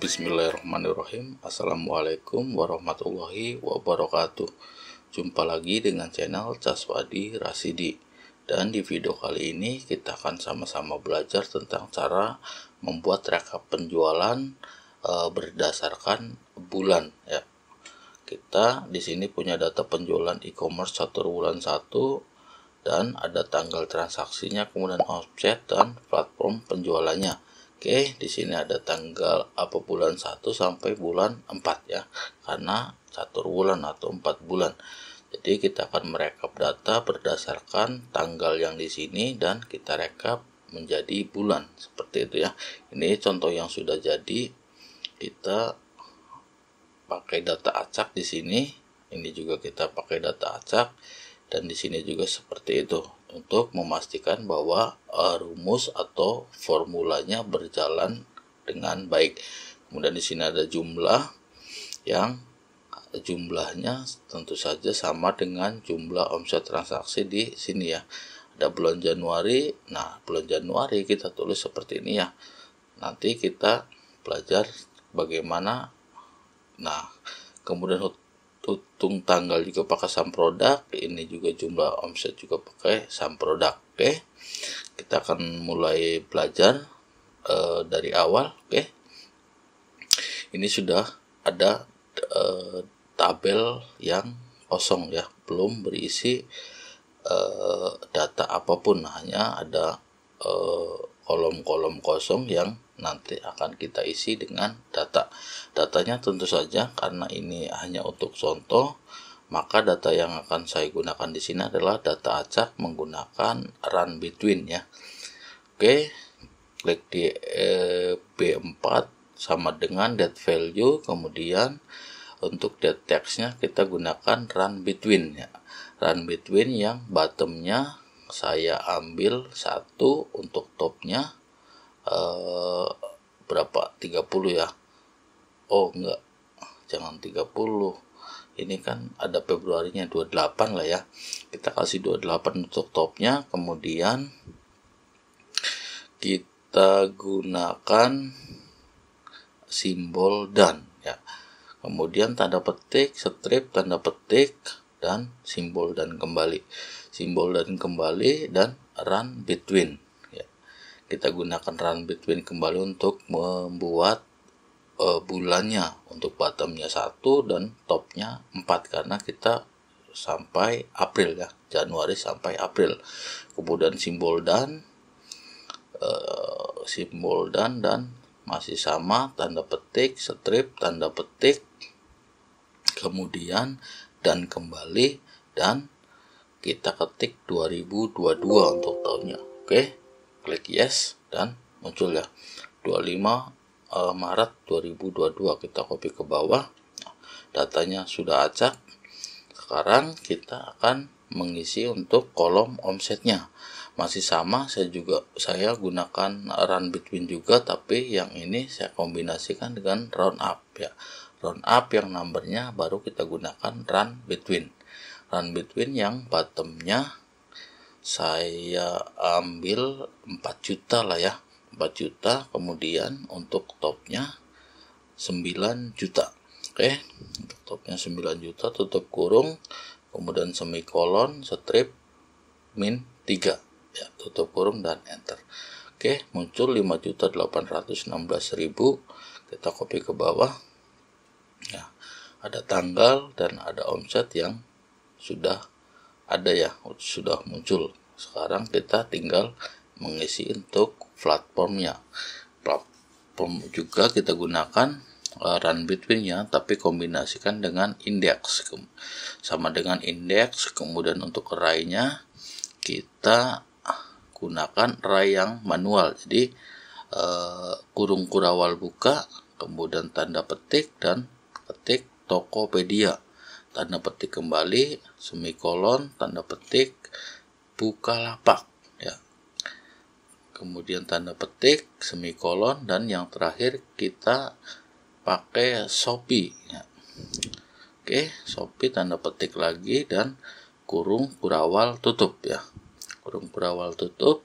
Bismillahirrahmanirrahim. Assalamualaikum warahmatullahi wabarakatuh. Jumpa lagi dengan channel Caswadi Rasidi. Dan di video kali ini kita akan sama-sama belajar tentang cara membuat rekap penjualan berdasarkan bulan ya. Kita di sini punya data penjualan e-commerce 1 bulan 1 dan ada tanggal transaksinya, kemudian offset dan platform penjualannya. Oke, di sini ada tanggal bulan 1 sampai bulan 4 ya. Karena 1 bulan atau 4 bulan. Jadi kita akan merekap data berdasarkan tanggal yang di sini dan kita rekap menjadi bulan. Seperti itu ya. Ini contoh yang sudah jadi. Kita pakai data acak di sini. Ini juga kita pakai data acak dan di sini juga seperti itu. Untuk memastikan bahwa rumus atau formulanya berjalan dengan baik. Kemudian di sini ada jumlah yang jumlahnya tentu saja sama dengan jumlah omset transaksi di sini ya. Ada bulan Januari. Nah, bulan Januari kita tulis seperti ini ya. Nanti kita belajar bagaimana. Nah, kemudian hitung tanggal juga pakai sum produk, ini juga jumlah omset juga pakai sum produk. Oke, kita akan mulai belajar dari awal. Oke, ini sudah ada tabel yang kosong ya, belum berisi data apapun, hanya ada kolom-kolom kosong yang nanti akan kita isi dengan datanya. Tentu saja karena ini hanya untuk contoh, maka data yang akan saya gunakan di sini adalah data acak menggunakan run between ya. Oke, klik di B4 sama dengan date value, kemudian untuk date text-nya kita gunakan run between ya. Run between yang bottomnya saya ambil 1, untuk topnya berapa, 30 ya. Oh enggak, jangan 30, ini kan ada Februarinya, 28 lah ya. Kita kasih 28 untuk topnya, kemudian kita gunakan simbol dan ya. Kemudian tanda petik, strip, tanda petik, dan simbol dan kembali. Simbol dan kembali dan run between. Kita gunakan run between kembali untuk membuat bulannya. Untuk bottomnya 1 dan topnya 4 karena kita sampai April ya, Januari sampai April. Kemudian simbol dan dan masih sama, tanda petik, strip, tanda petik, kemudian dan kembali, dan kita ketik 2022 untuk tahunnya. Oke, klik yes dan muncul ya 25 Maret 2022. Kita copy ke bawah. Datanya sudah acak. Sekarang kita akan mengisi untuk kolom omsetnya. Masih sama, saya gunakan run between juga, tapi yang ini saya kombinasikan dengan round up ya. Round up yang numbernya baru kita gunakan run between. Run between yang bottomnya saya ambil 4 juta lah ya, 4 juta, kemudian untuk topnya 9 juta. Oke, untuk topnya 9 juta, tutup kurung, kemudian semikolon, strip, min 3 ya, tutup kurung dan enter. Oke, muncul 5.816.000. Kita copy ke bawah ya, ada tanggal dan ada omset yang sudah ada ya, sudah muncul. Sekarang kita tinggal mengisi untuk platformnya. Platform juga kita gunakan run between ya, tapi kombinasikan dengan indeks, sama dengan indeks. Kemudian untuk array-nya kita gunakan array yang manual, jadi kurung kurawal buka, kemudian tanda petik dan ketik Tokopedia, tanda petik kembali, semikolon, tanda petik Bukalapak ya, kemudian tanda petik, semikolon, dan yang terakhir kita pakai Shopee ya. Oke, Shopee, tanda petik lagi, dan kurung kurawal tutup ya, kurung kurawal tutup,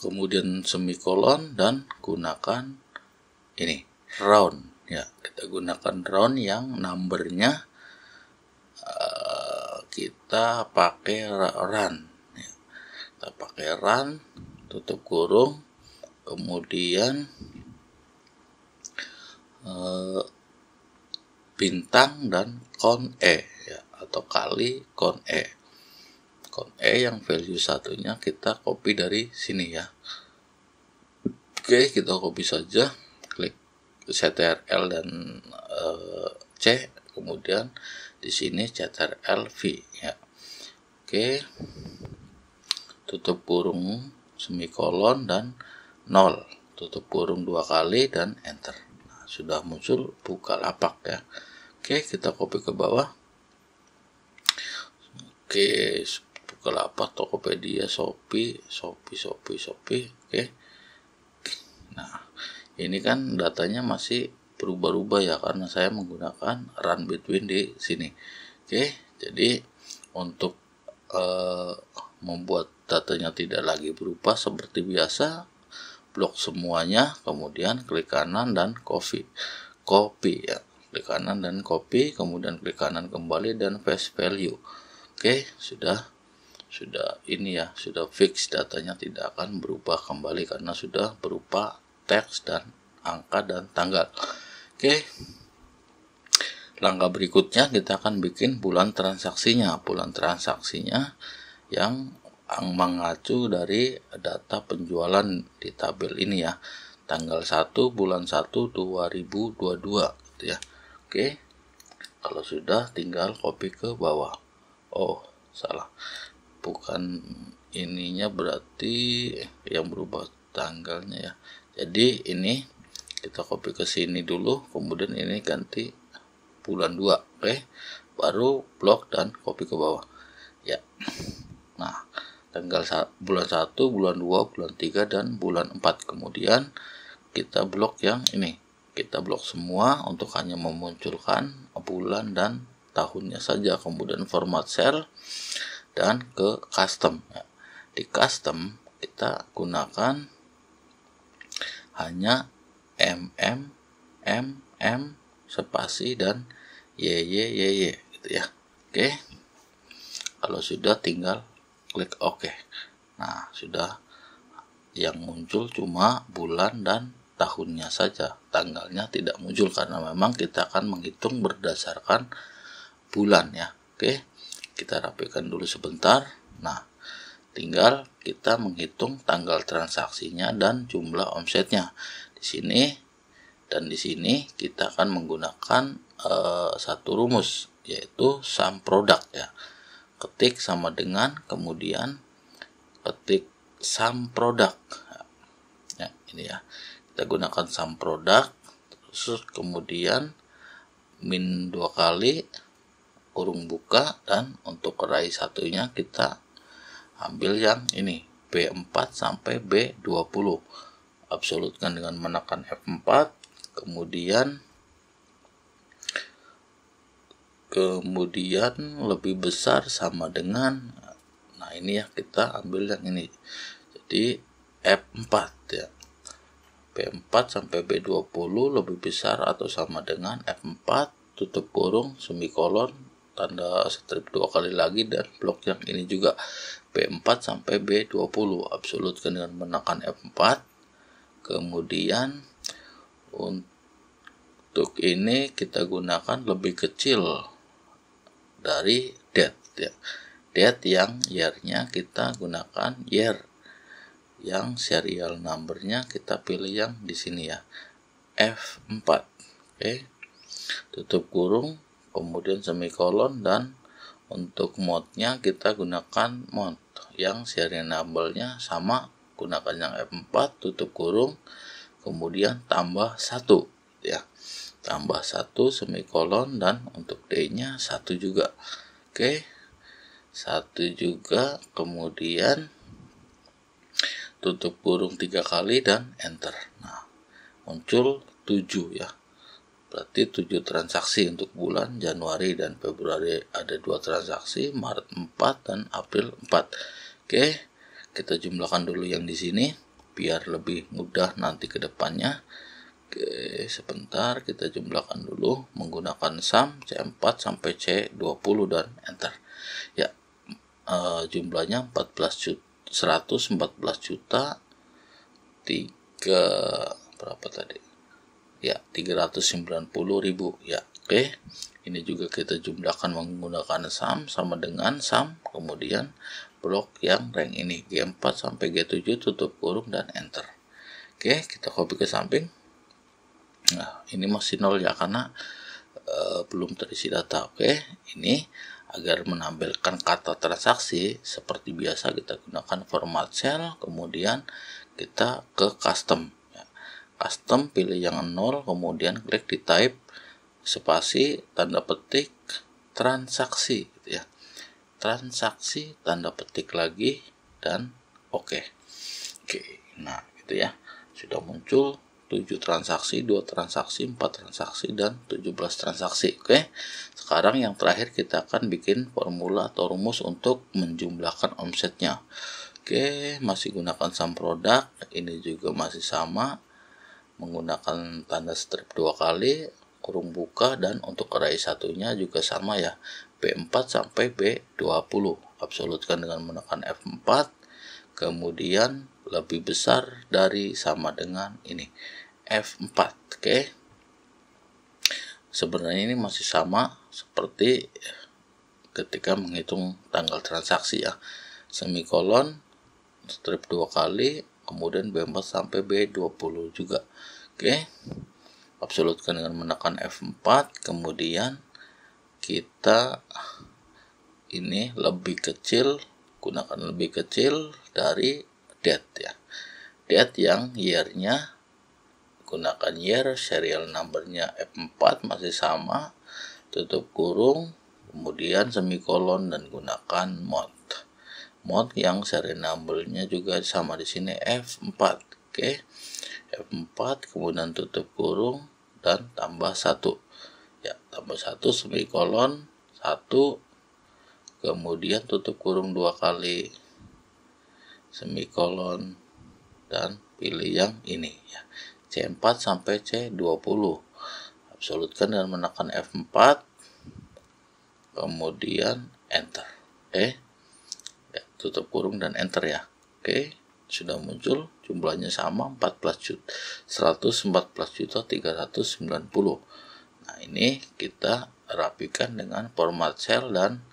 kemudian semikolon, dan gunakan ini round ya, kita gunakan round yang numbernya kita pakai run ya. Kita pakai run, tutup kurung, kemudian bintang dan kon E ya, atau kali kon E. Kon E yang value satunya kita copy dari sini ya. Oke, kita copy saja, klik Ctrl dan C, kemudian di sini Ctrl V ya. Oke, tutup kurung semikolon dan 0, tutup kurung 2 kali dan enter. Nah, sudah muncul Bukalapak ya. Oke, kita copy ke bawah. Oke, Bukalapak, Tokopedia, Shopee. Oke. Nah, ini kan datanya masih berubah-ubah ya, karena saya menggunakan run between di sini. Oke, jadi untuk membuat datanya tidak lagi berubah seperti biasa, blok semuanya, kemudian klik kanan dan copy ya, klik kanan dan copy, kemudian klik kanan kembali dan paste value. Oke, sudah ini ya, sudah fix, datanya tidak akan berubah kembali karena sudah berupa teks dan angka dan tanggal. Oke, langkah berikutnya kita akan bikin bulan transaksinya yang mengacu dari data penjualan di tabel ini ya, tanggal 1 bulan 1 2022 gitu ya. Oke, kalau sudah tinggal copy ke bawah. Oh, salah, bukan ininya, berarti yang berubah tanggalnya ya. Jadi ini kita copy ke sini dulu, kemudian ini ganti bulan 2. Oke, baru blok dan copy ke bawah ya. Nah, tanggal bulan 1, bulan 2, bulan 3 dan bulan 4. Kemudian kita blok yang ini, kita blok semua untuk hanya memunculkan bulan dan tahunnya saja. Kemudian format cell dan ke custom ya. Di custom kita gunakan hanya spasi dan YY gitu ya. Oke, kalau sudah tinggal klik OK. Nah, sudah, yang muncul cuma bulan dan tahunnya saja, tanggalnya tidak muncul karena memang kita akan menghitung berdasarkan bulan ya. Oke, kita rapikan dulu sebentar. Nah, tinggal kita menghitung tanggal transaksinya dan jumlah omsetnya. Di sini dan di sini kita akan menggunakan satu rumus, yaitu sum product ya. Ketik sama dengan, kemudian ketik sum product ya, ini ya, kita gunakan sum product, terus kemudian min 2 kali kurung buka, dan untuk array satunya kita ambil yang ini B4 sampai B20, absolutkan dengan menekan F4, kemudian lebih besar sama dengan, nah ini ya, kita ambil yang ini, jadi F4 ya, B4 sampai B20 lebih besar atau sama dengan F4, tutup kurung semikolon, tanda strip 2 kali lagi, dan blok yang ini juga B4 sampai B20, absolutkan dengan menekan F4. Kemudian untuk ini kita gunakan lebih kecil dari date ya. Date yang year-nya kita gunakan year, yang serial number-nya kita pilih yang di sini ya, F4. Oke, tutup kurung, kemudian semikolon, dan untuk mode-nya kita gunakan mode yang serial number-nya sama, gunakan yang F4, tutup kurung, kemudian tambah 1 ya, tambah 1 semikolon, dan untuk D-nya 1 juga. Oke, 1 juga, kemudian tutup kurung 3 kali dan enter. Nah, muncul 7 ya, berarti 7 transaksi untuk bulan Januari dan Februari, ada 2 transaksi, Maret 4 dan April 4. Oke, kita jumlahkan dulu yang di sini biar lebih mudah nanti ke depannya. Oke, sebentar kita jumlahkan dulu menggunakan sum C4 sampai C20 dan enter. Ya, jumlahnya 114 juta 3 berapa tadi? Ya, 390.000 ya. Oke. Ini juga kita jumlahkan menggunakan sum sama dengan sum, kemudian blok yang rank ini G4 sampai G7 tutup kurung dan enter. Oke, kita copy ke samping. Nah, ini masih 0 ya karena belum terisi data. Oke, ini agar menampilkan kata transaksi seperti biasa kita gunakan format cell, kemudian kita ke custom ya. Custom pilih yang 0, kemudian klik di type spasi tanda petik transaksi gitu ya. Transaksi tanda petik lagi dan oke. Nah, gitu ya. Sudah muncul 7 transaksi, 2 transaksi, 4 transaksi, dan 17 transaksi. Oke, sekarang yang terakhir kita akan bikin formula atau rumus untuk menjumlahkan omsetnya. Oke, masih gunakan sum produk, ini juga masih sama, menggunakan tanda strip 2 kali, kurung buka, dan untuk array satunya juga sama ya, B4 sampai B20. Absolutkan dengan menekan F4, kemudian lebih besar dari sama dengan ini F4. Oke. Sebenarnya ini masih sama seperti ketika menghitung tanggal transaksi ya. Semikolon, strip 2 kali, kemudian B4 sampai B20 juga. Oke. Absolutkan dengan menekan F4, kemudian kita ini lebih kecil, gunakan lebih kecil dari date ya. Date yang year-nya gunakan year, serial number-nya F4 masih sama, tutup kurung, kemudian semikolon dan gunakan mod yang serial number-nya juga sama di sini F4. Oke. F4 kemudian tutup kurung dan tambah 1. Ya, tambah 1 semikolon 1, kemudian tutup kurung 2 kali, semikolon, dan pilih yang ini ya, C4 sampai C20. Absolutkan dan menekan F4, kemudian enter. Oke, ya, tutup kurung dan enter ya. Oke, sudah muncul, jumlahnya sama 114.390. Nah, ini kita rapikan dengan format cell dan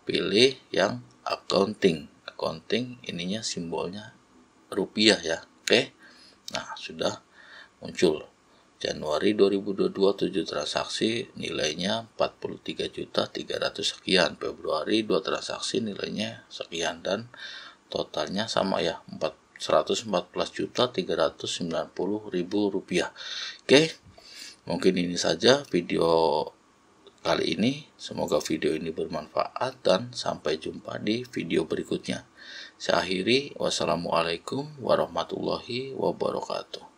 pilih yang accounting ininya simbolnya rupiah ya. Oke, nah sudah muncul. Januari 2022 7 transaksi nilainya 43.300 sekian, Februari 2 transaksi nilainya sekian, dan totalnya sama ya, 114.390.000 rupiah. Oke, mungkin ini saja video kali ini. Semoga video ini bermanfaat dan sampai jumpa di video berikutnya. Saya akhiri, wassalamualaikum warahmatullahi wabarakatuh.